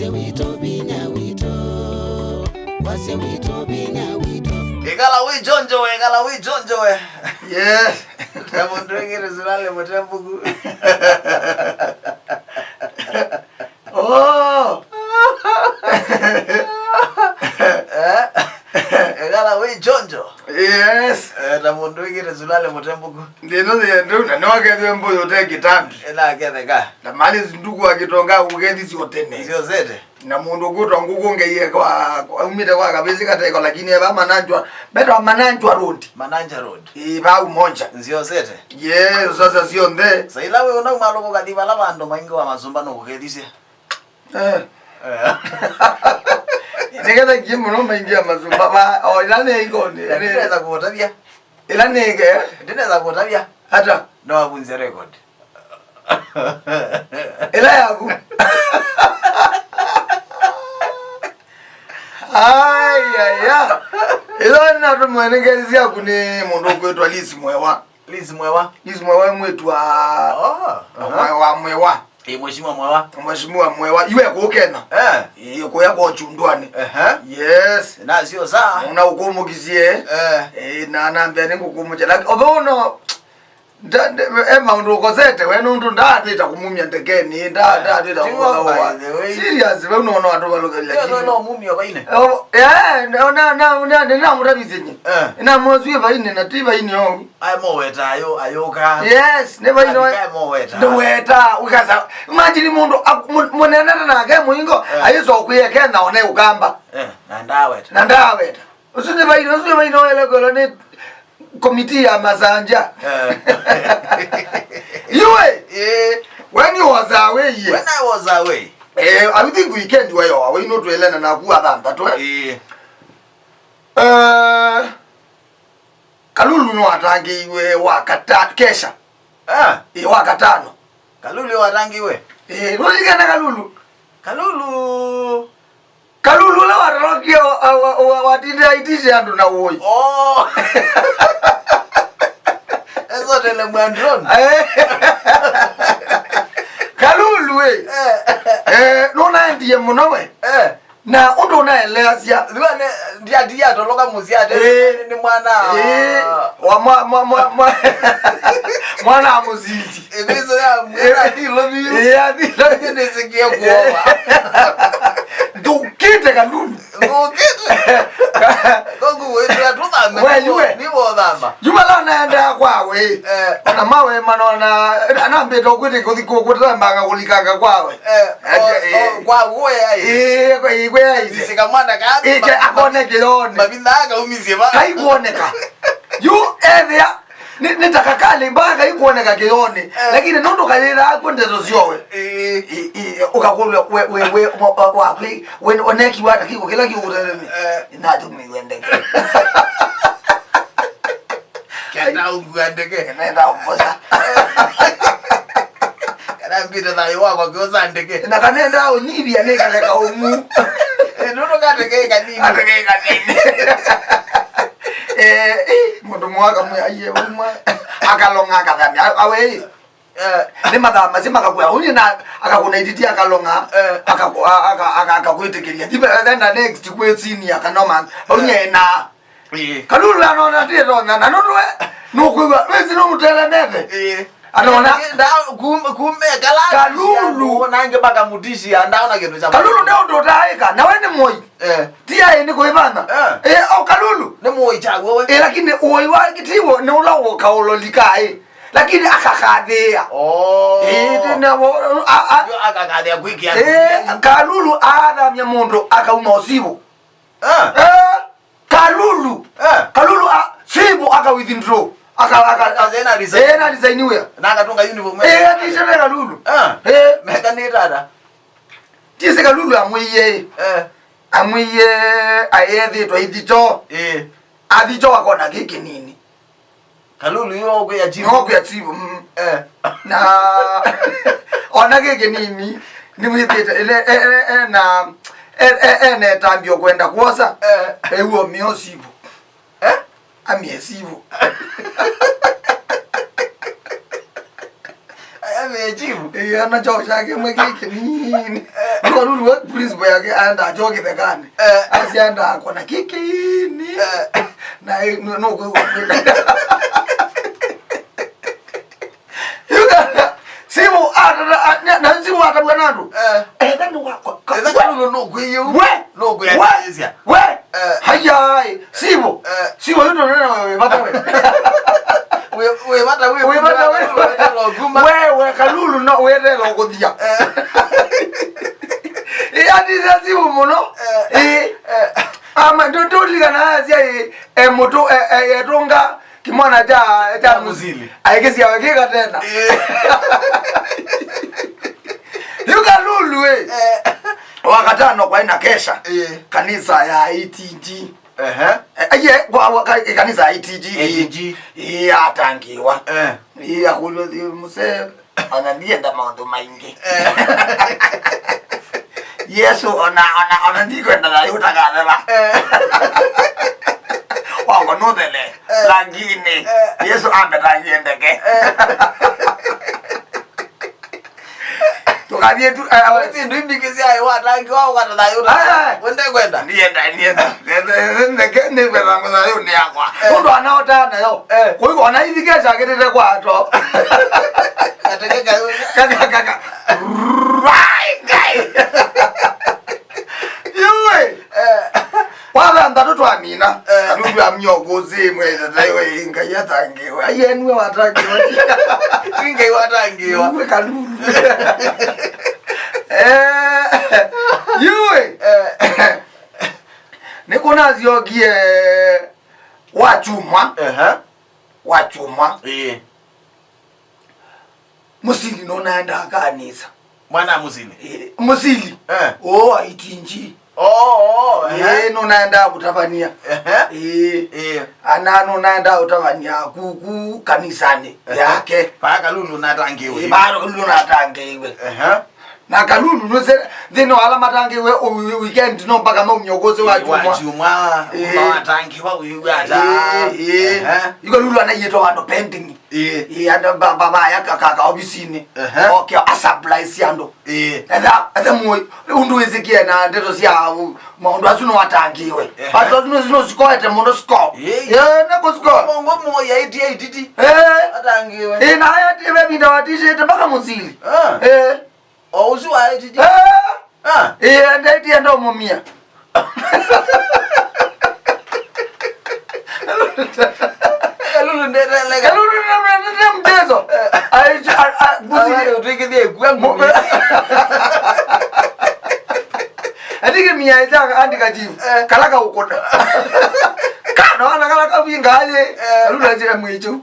wito binya wito. Wase wito binya wito. Egala we jonjo we. Yes. Tamo ndwenge rezulale mutambugu. Oh. Egala we jonjo. Yes. Tamo ndwenge rezulale mutambugu. Ndino nduna nokethe mbuyo tekitambi. Ela kethe Na mali zinduku akitonga kukethi siotene. Sio zete. Na mundu gutwa ngukunge kwa umite kwa kabezi kateko lakini eba mananjwa beto mananjwa road. Mananja road. Iba umonja. Sio zete. Yes, sasa sio nde. Saila we una maloko kadiba la bandu maingi wa mazumba no kukethise. Nikata kimu no maingi ya mazumba ba ilane ingone. Ndineza kuotabia. Ilane ige. Ndineza kuotabia. Hata No abunze record. ila yaku. Ay. Ilo na tumwenengelizia kuni mundu kwetwa Lisi Mwewa. Lisi Mwewa. Lisi Mwewa mwetu wa Mwewa. Mheshimiwa Mwewa iwe kukena. Iyo yako chundwane. Yes. Na sio saa. Una ukumukizie. Na nambia ningukumucha. Like obono ema ndo kozete wenu ndo ndatita kumumya ndekeni ndatita kuwa serious we unoona watu balogela lakini no mumya baine na murabizenye na mozwe baine na tiba ine yo ai moweta ayoka yes never ino ai moweta ndo weta ukaza imagine mundu munenena nake muingo ayizo kuyeke naone ukamba na ndaweta usine baine ele golo ne committee ya Masanja. When you was away. When I was away. I think weekend where you are. We know to Elena na kuwa that way. Kalulu no atangi we wakata kesha. Wakatano. Kalulu watangi we. Noligana Kalulu la warokio watinde itisha ndo na woi. Oh. Eso tele mwandron. Kalulu we. Nona ndiye muno we. Na undo na eleazia. Ndia toloka muziate ni mwana. Wa mwana muziti. Ebizo ya mwana dilo biyo. Dilo nisikia kuoa. Dukite Kalulu. Dukite. Kongu wetu atudame. Wewe ni bodama. Jumala naenda kwawe. Ona mawe manona anambe dokwete kodikokota mbanga kulikanga kwawe. Kwa wewe ai. Igwe ai. Sikamanda kabi. Ike akone kione. Mabindaga umiziba. Kaiboneka. You area nitakakale mbanga ikuoneka kione. Lakini nondo kalera kwende zoziowe. Ukakule we wapi when oneki wata kiko kila kiko utelemi. Na tumiwendeke. Kenda ungwandeke. Nenda umboza. Kana mbira na yuwa kwa kioza ndeke. Na kanenda onibi anekaleka umu. Nondo kateke kanini. Ateke kanini. Mundu mwaka mwe aye umwa. Akalonga akadami. Awe. Ni madama sima kakua uni na akakuna ititi akalonga akakuitekelia then the next kwetini akanoma unye na Kalulu anona tiro na nono nokwa wezi no mutelemete anona kumbe Kalulu nange baka mutishi andaona kintu cha Kalulu ndo taika na wewe ni moi tia ni koibana au Kalulu ni moi chago wewe lakini oi wa kitiwo ni ulawo kaololikae lakini akakadhia tena akakadhia kwiki Kalulu adamya mundu akauma osibu Kalulu sibu aka withdraw azena resign we na akatunga uniform tisha Kalulu meka ni dada tise Kalulu amwiye ayethi to idito adito akona kiki nini Kalulu yo kwa jibu. Ngo kwa jibu. Na ona keke nini? Ni mwithite na tambio kwenda kuosa. Ewo miosibu. Amiesibu. Amejibu. Ana chao chake mwekeke nini? Kalulu principal yake anda ajoke thekani asianda kwa na kikini na no go simu ada na simu ada bwanandu ndani kwa no kuyo we no kuya we hayai simu yuto nena wewe bata wewe kalulu no wewe lo godia adi simu muno ama ndo ligana asia moto etonga kimwana cha muzili aigezi awekeka tena yuka lulu we wakatano kwa ina kesha kanisa ya ITG kwa kanisa ya ITG atangiwa akulo muse ananienda maondo maingi Yesu ona ndikwenda na yutakadela wako nodele langine Yesu ametajiendeke tukadie tu ndio mbikizia watangi wao katana yuta wende kwenda nienda ne berango na yo ne akwa ndo anaota na yo kwa hiyo anaidhikesha ketete kwa to atekeka kaka gai yuwe wala ndatoto amina alubi amnyogoze mweza tayo inga yatangiwe ayenwe watangiwe inga watangiwa uwe kalulu yuwe nikuna ziogie wachuma musili nonaenda kanisa mwana musili ITG nonaenda kutavania anano naenda kutavania kuku kanisani yake paka lulu natangiwe na kalulu no se dino ala matangiwe weekend no mpaka maunyogoze wa juma watangiwa uyata yuko lulu anayeto wando pending anda baba yaka kaka obisini okay asupply ando ada moy undu ezekia na ndeto sia maundu azuno watangiwe azuno zino sikoete mondo score na ko score mongo moya ITT atangiwe na ayati bebinda watishe mpaka musili Ozu wa ITG ndio ndo mumia lulu ndele lulu mchezo buzi utikidie kwangu adige mia ita andika jivu kalaka ukota kana kalaka vingaje lulu aje mwicho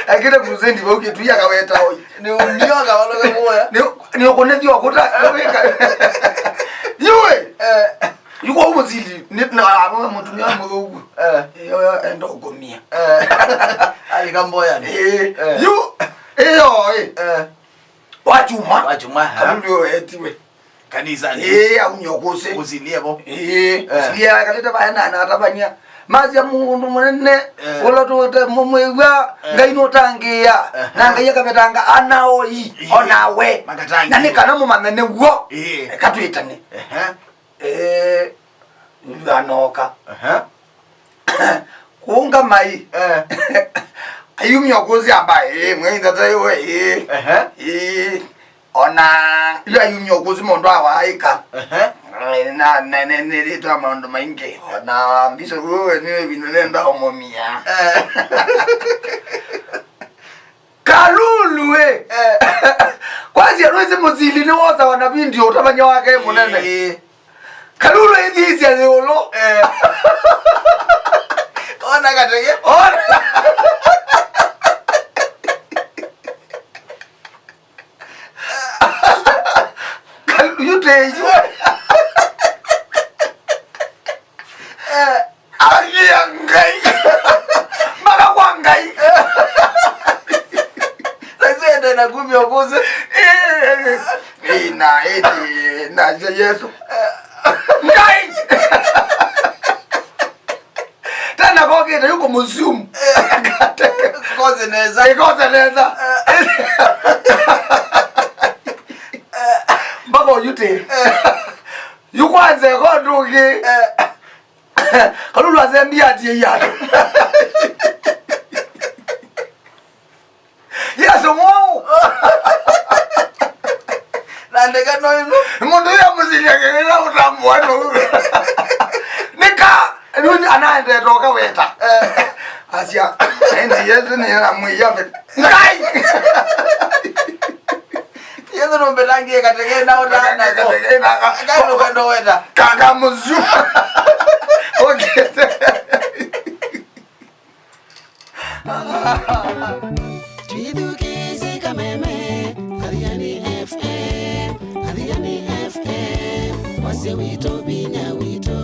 akira kuzendi boke tuya kaweta hoyi ni unyoga waloge moya ni okonethi wakuta yuwe yuko umuzili na mutumia mudhugu endo gomia alikamboya yu wachuma ndio etiwe kanisa aunyokose uziliebo silia kaleta bana na atabania mazi mundu munene ulotote mumwewa ngaino tangia na ngaya kabetanga anaoi onawe nani kana mumanene wo katwitane nganoka kunga mai ayumyogozi ambaye mwenda tayo ona ila ayumyogozi mondo awaika na nilitoa maondo maingi na mbiso wewe niwe binolenda omomia kalulu we kwazi aroze muzili ni woza wanabindi utabanya wake munene kalulu hizi ya zeolo ona katege ona kalulu yute ngai maka kwa ngai sasa ende na gumi okoze na Yesu ngai tena koke yuko museum koze neza mbako yute yukwanze konduki kalulu azembia ati yato yeso mo nandeka noino ngondo ya muzili ngela utambwa no nika nuni anaende toka weta asia ende yesu ni na mwiyabe ngai yesu no belangie katege na odana katege na kalo kando weta kaka muzu okay Tuidukize kameme Adhiani FM wase wito binya wito